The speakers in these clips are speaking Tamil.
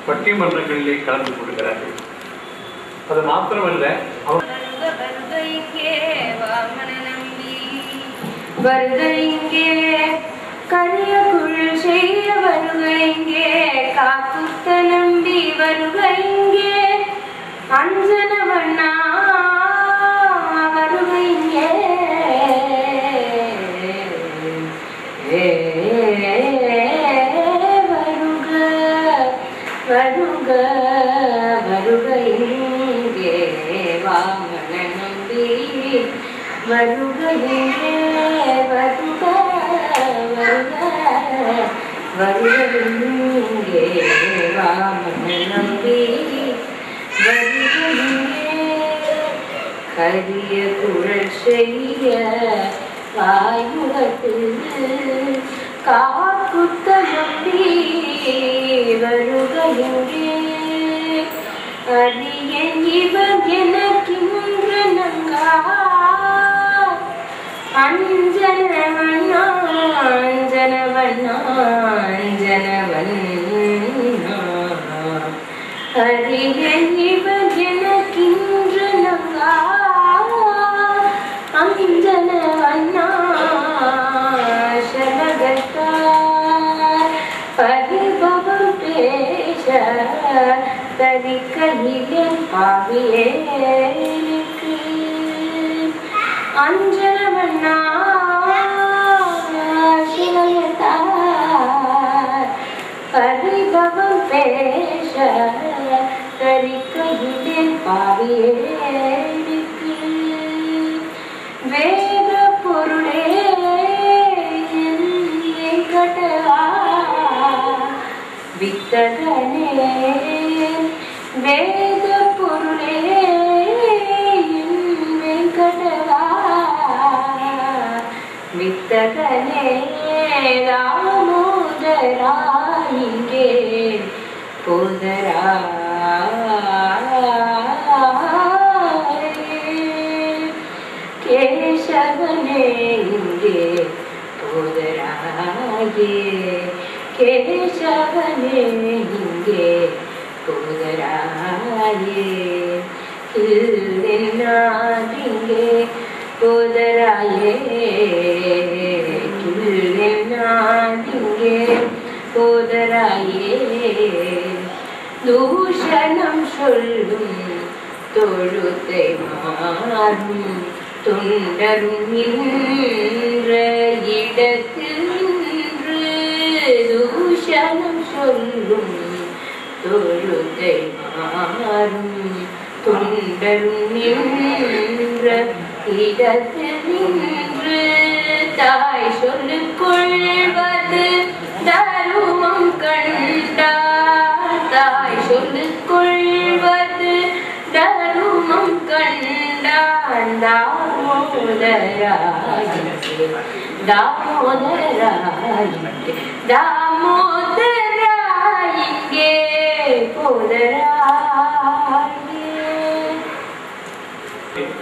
பட்டிமன்றங்களிலே கலந்து கொள்கிறார்கள். அது மாத்திரமல்ல, வருகைங்கே கரிய குள் செய்ய வருகைங்கே காக்குத்த நம்பி வருகைங்கே அஞ்சனவண்ணா வருகைங்கே வருக வருக வருகைங்கே வாமன நம்பி வருகைங்கே வருக வருக வருகைங்கே வாமன நம்பி வருகைங்கே கரிய குழல் செய்ய வாய்முகத்து காக்குத்த நம்பி வருகைங்கே அடியன் இவன் எனக்கின்ற நங்கா அஞ்சனவண்ணா அஞ்சனவண்ணா அஞ்சனவண்ணா அடியன் இவன் எனக்கின்ற நங்கா அஞ்சனவண்ணா சலகத்தார் பரிபவம் பேச தரிக்கையிலே பாவியேனுக்கு அஞ்சனவண்ணா சிவயத்தார் பரிபவம் பேச தரிக்கையிலே பாவியேனுக்கு வேத பொருளே கட்டவா வித்தகனே வேத பொருளே வெங்கடவா வித்தகனே ராமோதரா இங்கே போதரா கேசவனே இங்கே போதராயே கேசவனே இங்கே போதராயே கிள்ளென்னாதிங்கே போதராயே கிள்ளென்னாதிங்கே போதராயே தூஷணம் சொல்லும் தொழுத்தை மாறும் தொண்டரும் நின்ற இடத்தில் நின்று தூஷணம் சொல்லும் தொழுத்தை மாறும் தொண்டரும் நின்ற இடத்தில் நின்று தாய் சொல்லிக் கொள்வது தருமம் கண்டார் தாய் சொல்லிக் கொள்வது தருமம் கண்டான் தாமோதராயிங்கே தாமோதராயிங்கே தாமோதராயிங்கே போதராயே.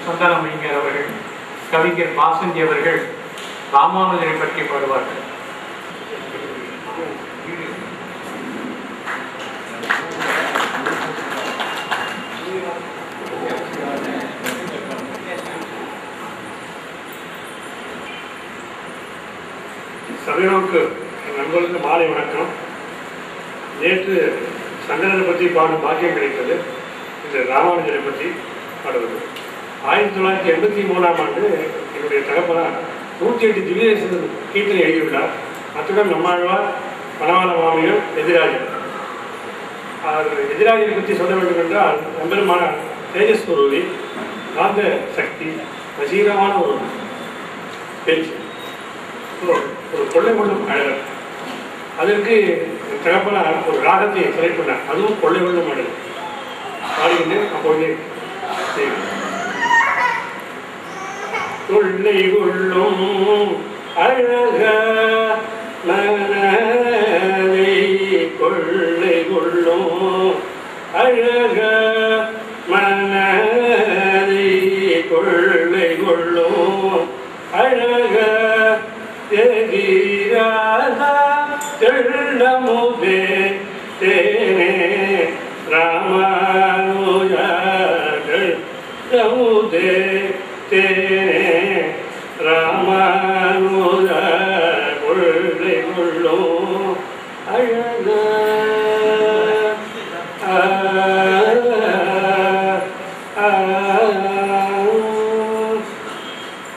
சந்தானமையர் அவர்கள், கவிஞர் பாசந்தி அவர்கள் ராமானுஜரை பற்றி பாடுவார்கள். சபையோருக்கு நண்பர்களுக்கு மாலை வணக்கம். நேற்று சங்கரனை பற்றி பாடும் பாக்கியம் கிடைத்தது. இந்த ராமானுஜரை பற்றி பாடுவது 1983ஆம் ஆண்டு என்னுடைய தகப்பனார் 108 திவ்ய கீர்த்தனை எழுதியுள்ளார். அத்துடன் நம்மாழ்வார், வனவாள மாமியார், எதிராஜன். எதிராஜனை பற்றி சொல்ல வேண்டும் என்றால் நம்பெருமான தேஜஸ்வரூபி, காந்த சக்தி, வசீகரமான ஒரு பேச்சு, ஒரு கொள்ளை கொள்ளும் அழகர். அதற்கு தகப்பனார் ஒரு ராகத்தை செலக்ட் பண்ணார். அதுவும் கொள்ளை கொள்ளும் அழகு. பாடுகின்றேன், அப்பொழுதே செய்வேன். கொள்ளை கொள்ளும் அழக மனதை கொள்ளை கொள்ளும் அழக மனதை கொள்ளை கொள்ளும் அழக எதிராதா தெள்ளமுதே தேனே ராமானுஜர்கள் ரமுதே தேனே ராமானுஜ கொள்ளை கொள்ளும் அழக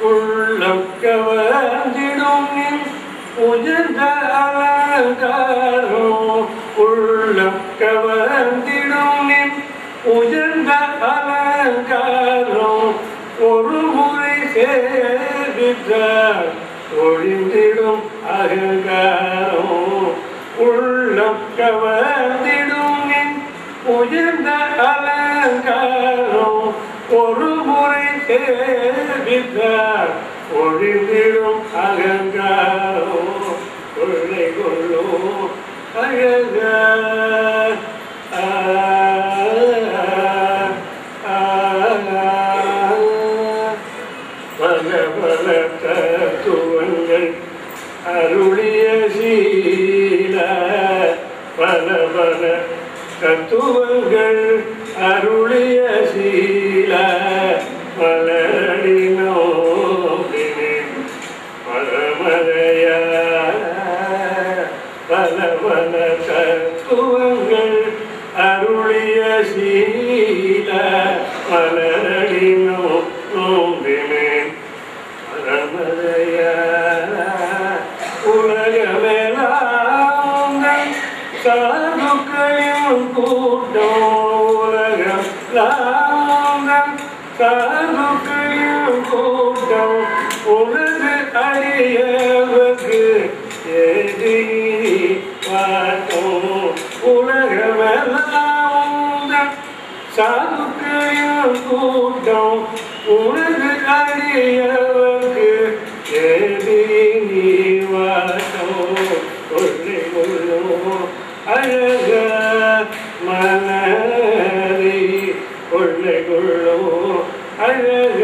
உள்ளம் கவர்ந்திடும் உயர்ந்த அலங்காரம் உள்ளம் கவர்ந்திடும் உயர்ந்த அலங்காரம் ஒரு முறை சேவித்தார் ஒழிந்திடும் அகங்காரம் உள்ளம் கவர்ந்திடும் உயர்ந்த அலங்காரம் ஒரு முறை சேவித்தார் ஒழிந்திடும் அகங்காரம் கொள்ளை கொள்ளும் அழக பல பல தத்துவங்கள் அருளிய சீல பல பல தத்துவங்கள் அருளிய சீல மலரினோ பரமதைய பல பல தத்துவங்கள் அருளிய சீல மலரினோ நோம்பினே பரமதைய உலகமெல்லாம் சாதுக்களின் கூட்டம் உலகம் சாதுக்களின் கூட்டம் உனது அடியவர்க்கு ஏதி பார்த்தோம் உலகமெல்லாம் சாதுக்களின் கூட்டம் உனது அடியவர்க்கு ஏதி வாட்டோம் கொள்ளை கொள்ளும் அழக மனதை கொள்ளை கொள்ளும் அழக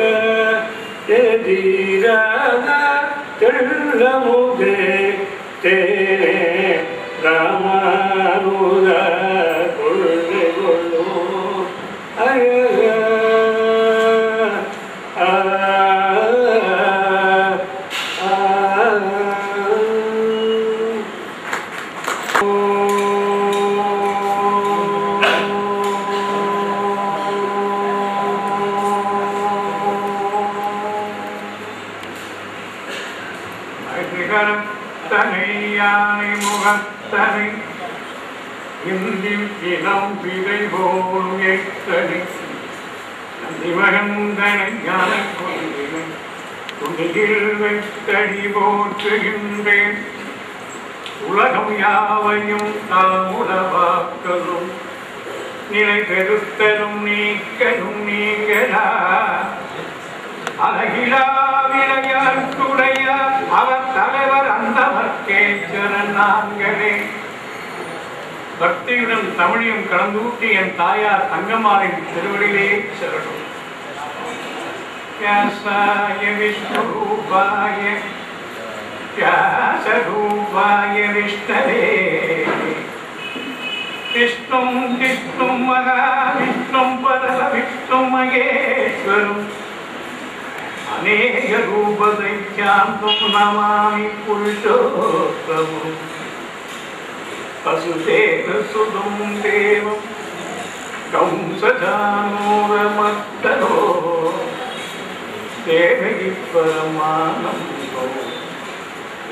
எதிராக தெள்ளமுதே தேனே ராமானுஜ கொள்ளை கொள்ளும் அழக தனையானை முகத்தனை இந்தில் இளம் விதை போல் எத்தனை நந்திமகந்தனை ஞான கொண்டினை துணியில் வைத்தடி போற்றுகின்றேன் உலகம் யாவையும் தாமுடவாக்கலும் நிலை பெருத்தலும் நீக்கலும் நீங்களா அழகிலா விளையாட்டுடைய அவர் தலைவர் அந்தவர்க்கே சரணாங்களே. பக்தியுடன் தமிழையும் கலந்தூட்டி என் தாயார் தங்கம்மாளின் திருவடியிலே சரணம். வியாசாய விஷ்ணுரூபாய வியாசரூபாய விஷ்ணவே விஷ்ணும் விஷ்ணும் மகாவிஷ்ணும் பரல விஷ்ணும் மகேஸ்வரம் அநேக ரூபதை சாந்தம் நமாமி புருஷோத்தமம் வசுதேவ சுதம் தேவம் கம்சஜானூரமர்த்தனோ தேவகி பரமானந்தோ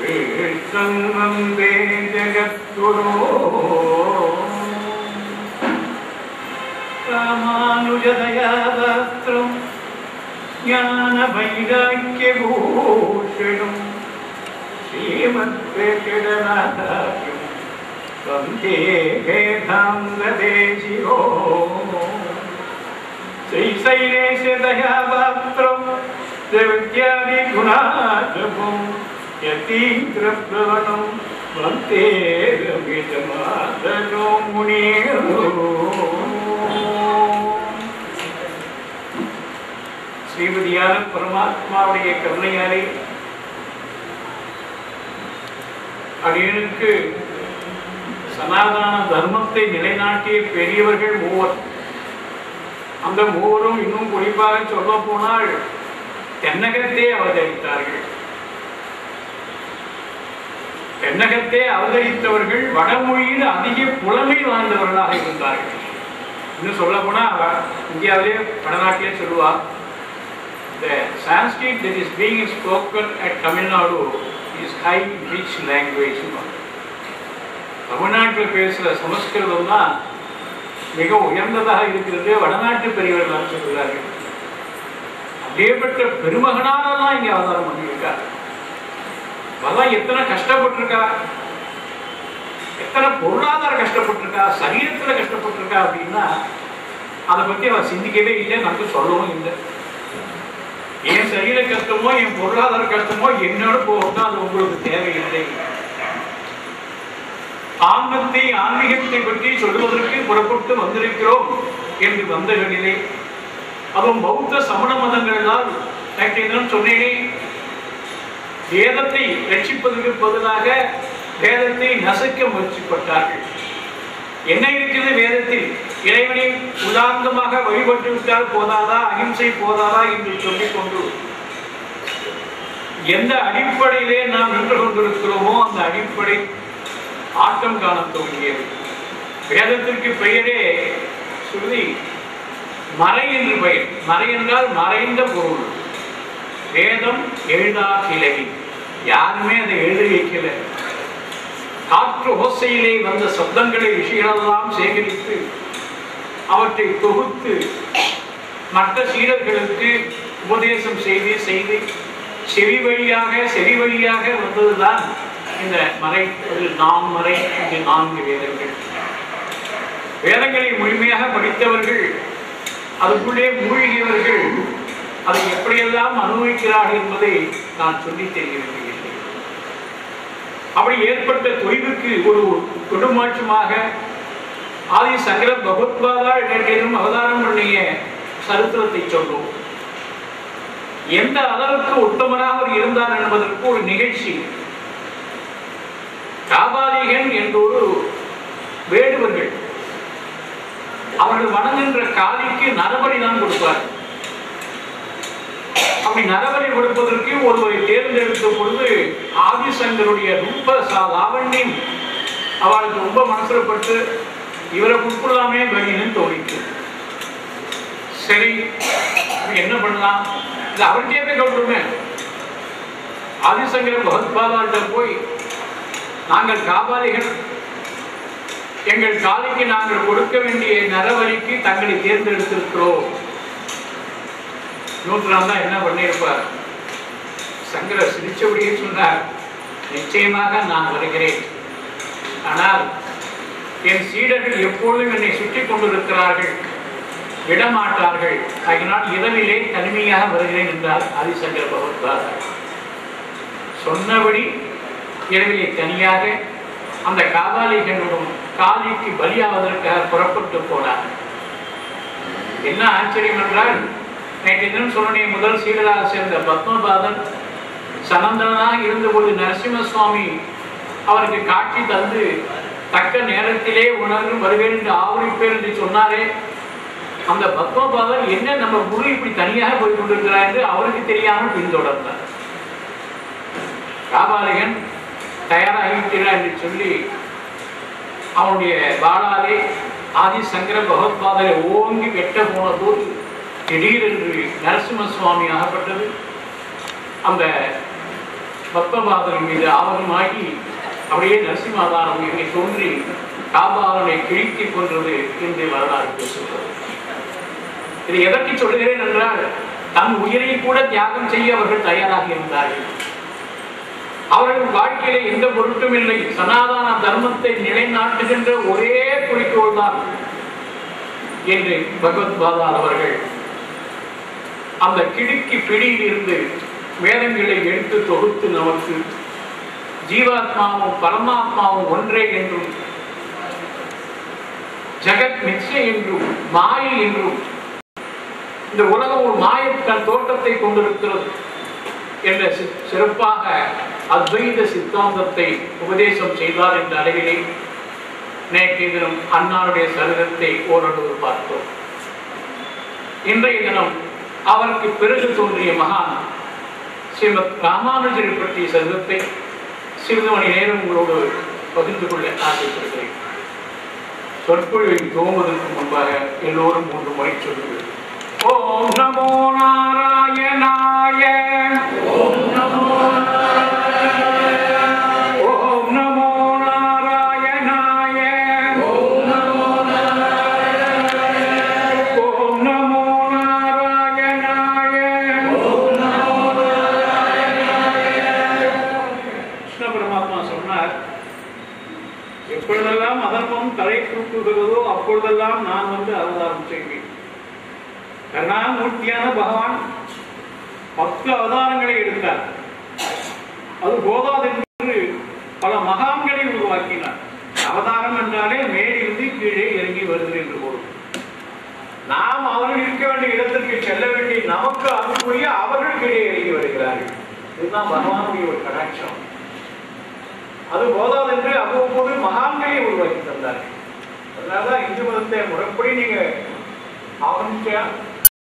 கிருஷ்ணம் வந்தே ஜகத்குரோ ராமானுஜதயாபாத்ரம் ஞான வைராக்கியபூஷணம் ஸ்ரீமத்வேங்கடநாதார்யம் வந்தே வேதாந்ததேசிகோ ஸ்ரீசைலேஷதயாபாத்ரம் வித்யாதிகுணாத்மம் யதீந்திரப்ரவணம் வந்தே ரவிதமாதனோ முனியோ. ஸ்ரீமதியான பரமாத்மாவுடைய கருணையாலே அடியனுக்கு சனாதன தர்மத்தை நிலைநாட்டிய பெரியவர்கள் மூவர். அந்த மூவரும் இன்னும் குறிப்பாக சொல்ல போனால் தென்னகத்தே அவதரித்தார்கள். தென்னகத்தே அவதரித்தவர்கள் வடமொழியில் அதிக புலமை வாய்ந்தவர்களாக இருந்தார்கள். இன்னும் சொல்ல போனா இந்தியாவிலே வடநாட்டிலே சொல்லுவார், the Sanskrit that is being spoken at Tamil Nadu is high rich language. தமிழ்நாட்டில் பேசுகிற சமஸ்கிருதம் தான் மிக உயர்ந்ததாக இருக்கிறது, வடநாட்டு பெரியவர்கள் சொல்கிறார்கள். அப்படியேப்பட்ட பெருமகனாலதான் இங்கே அவதாரம் பண்ணியிருக்கார். அதான் எத்தனை கஷ்டப்பட்டிருக்கா, எத்தனை பொருளாதார கஷ்டப்பட்டிருக்கா, சரீரத்தில் கஷ்டப்பட்டிருக்கா அப்படின்னா அதை பற்றி அவர் சிந்திக்கவே இல்லை, நமக்கு சொல்லவும் இல்லை. என் சரீர கஷ்டமோ என் பொருளாதார கஷ்டமோ என்னோட போகணும், அது உங்களுக்கு தேவையில்லை. ஆன்மீகத்தை பற்றி சொல்வதற்கு புறப்பட்டு வந்திருக்கிறோம் என்று வந்தகளிலே, அதுவும் பௌத்த சமண மதங்களால் சொன்னேனே, வேதத்தை ரட்சிப்பதற்கு பதிலாக வேதத்தை நசுக்க முயற்சிப்பட்டார்கள். என்ன இருக்கிறது வேதத்தில்? இறைவனை உதாரணமாக வழிபட்டு விட்டால் போதாதா, அகிம்சை போதாதா என்று சொல்லிக் கொண்டு எந்த அடிப்படையிலே நாம் நின்று கொண்டிருக்கிறோமோ அந்த அடிப்படை ஆட்டம் காண துவங்கியது. வேதத்திற்கு பெயரே சொல்லி மறை என்று பெயர். மறை என்றால் மறைந்த பொருள். வேதம் எழுதா கிளவி, யாருமே அதை எழுதி வைக்கல. காற்று ஓசையிலே வந்த சப்தங்களை ரிஷிகளெல்லாம் சேகரித்து அவற்றை தொகுத்து மற்ற சீடர்களுக்கு உபதேசம் செய்து செவி வழியாக வந்ததுதான் இந்த மறை. நாம் மறை என்று 4 வேதங்கள். வேதங்களை முழுமையாக படித்தவர்கள், அதுக்குள்ளே மூழ்கியவர்கள் அதை எப்படியெல்லாம் அனுபவிக்கிறார்கள் என்பதை நான் சொல்லி தெரிவிக்கிறேன். அப்படி ஏற்பட்ட தொய்வுக்கு ஒரு கொடுமாற்றமாக ஆதி சங்கர பகவத்பாதா என்றும் அவதாரம் பண்ணிய சரித்திரத்தை சொல்றோம். எந்த அளவுக்கு உத்தமனாக அவர் இருந்தார் என்பதற்கு ஒரு நிகழ்ச்சி. காபாலிகன் என்றொரு வேடுவர்கள், அவர்கள் வணங்குகின்ற காளிக்கு நரபலி தான் கொடுப்பார். அப்படி நரபலி கொடுப்பதற்கு ஒருவரை தேர்ந்தெடுத்த பொழுது ஆதிசங்கருடைய ரூப லாவண்யம் அவளுக்கு ரொம்ப மனசுலப்பட்டு இவரை கொடுக்கலாமே பலின்னு தோணிச்சு. சரி, என்ன பண்ணலாம்? இல்லை அவருக்கே போய் சொல்றோமே, ஆதிசங்கர பகவத்பாதாட்ட போய் நாங்கள் காபாலிகள், எங்கள் காளிக்கு நாங்கள் கொடுக்க வேண்டிய நரபலிக்கு தங்களை தேர்ந்தெடுத்திருக்கிறோம். நூற்றாண்டு தான் என்ன பண்ணியிருப்பார்? சங்கரர் சிரிச்சபடியே சொன்னார், நிச்சயமாக நான் வருகிறேன், ஆனால் என் சீடர்கள் எப்பொழுதும் என்னை சுற்றி கொண்டிருக்கிறார்கள், விடமாட்டார்கள், அதனால் இரவிலே தனிமையாக வருகிறேன் என்றார் ஆதிசங்கர பகவத்பாதா. சொன்னபடி இரவிலே தனியாக அந்த காபாலிகளுடன் காளிக்கு பலியாவதற்காக புறப்பட்டு போனார். என்ன ஆச்சரியம் என்றால், நேற்று தினம் சொன்னே முதல் சீடராக சேர்ந்த பத்மபாதன் சனந்தனாக இருந்தபோது நரசிம்ம சுவாமி அவருக்கு காட்சி தந்து தக்க நேரத்திலே உணர்ந்து வருவேன் என்று ஆவரிப்பேன் என்று சொன்னாரே, அந்த பத்மபாதன் என்ன நம்ம குரு இப்படி தனியாக போய் கொண்டிருக்கிறார் என்று அவருக்கு தெரியாமல் பின்தொடர்ந்தார். காபாலிகன் தயாராகிவிட்டார் என்று சொல்லி அவனுடைய வாளாலே ஆதிசங்கர பகவத்பாதரை ஓங்கி வெட்ட போன போது திடீரென்று நரசிம்ம சுவாமி ஆகப்பட்டது. அந்த பத்மபாதன் மீது ஆவகமாகி அப்படியே நரசிம்மாதாரம் இங்கே தோன்றி காபாலனை கிழித்து கொன்றது என்று வரலாறு பேசுகிறது. இதை எதற்கு சொல்கிறேன் என்றால், தன் உயிரை கூட தியாகம் செய்ய அவர்கள் தயாராக இருந்தார்கள். அவர்கள் வாழ்க்கையிலே எந்த பொருட்டும் இல்லை, சனாதன தர்மத்தை நிலைநாட்டுகின்ற ஒரே குறிக்கோள் தான் என்று பகவத்பாதா அவர்கள் அந்த கிடுக்கி பிடியில் இருந்து வேதங்களை எடுத்து தொகுத்து நமக்கு ஜீவாத்மாவும் பரமாத்மாவும் ஒன்றே என்றும், ஜெகத் மித்யா என்றும், மாயை என்றும், இந்த உலகம் ஒரு மாய தன் தோட்டத்தை கொண்டிருக்கிறது என்ற சிறப்பாக அத்வைத சித்தாந்தத்தை உபதேசம் செய்தார் என்ற அளவிலே நேற்றைய தினம் அன்னாருடைய சரிதத்தை ஓரளவு பார்த்தோம். இன்றைய தினம் அவருக்கு பிறகு தோன்றிய மகான் ஸ்ரீமத் ராமானுஜரை பற்றிய சரிதத்தை சிறிது மணி நேரம் உங்களோடு பகிர்ந்து கொள்ள ஆசைப்படுகிறேன். சொற்பொழிவை துவங்குவதற்கு முன்பாக எல்லோரும் 3 முறை சொல்லுங்கள். ஓம் நமோ நாராயணாய. ஓம் நமோ நாராயணாய. ஓம் நமோ நாராயணாய. ஓம் நமோ நாராயணாய. ஓம் நமோ நாராயணாய. ஓம் நமோ நாராயணாய. கிருஷ்ண பரமாத்மா சொன்னார், எப்பொழுதெல்லாம் அதர்மம் தலை தூக்குகிறதோ அப்பொழுதெல்லாம் நான் வந்து அவதாரம் செய்வேன். கருணாமூர்த்தியான பகவான் 10 அவதாரங்களை எடுத்தார். அது போதாதென்று பல மகான்களை உருவாக்கினார். அவதாரம் என்றாலே மேலிருந்து கீழே இறங்கி வருகிறது என்று பொருள். நாம் அவர்கள் இருக்க வேண்டிய இடத்திற்கு செல்ல வேண்டிய நமக்கு அனுப்புரிய அவர்கள் கீழே இறங்கி வருகிறார்கள். இதுதான் பகவானுடைய ஒரு கடாட்சம். அது போதாதென்று அவ்வப்போது மகான்களை உருவாக்கி தந்தார்கள். அதனாலதான் இந்து மதத்தை முறைப்படி நீங்க ஆரம்பிச்சா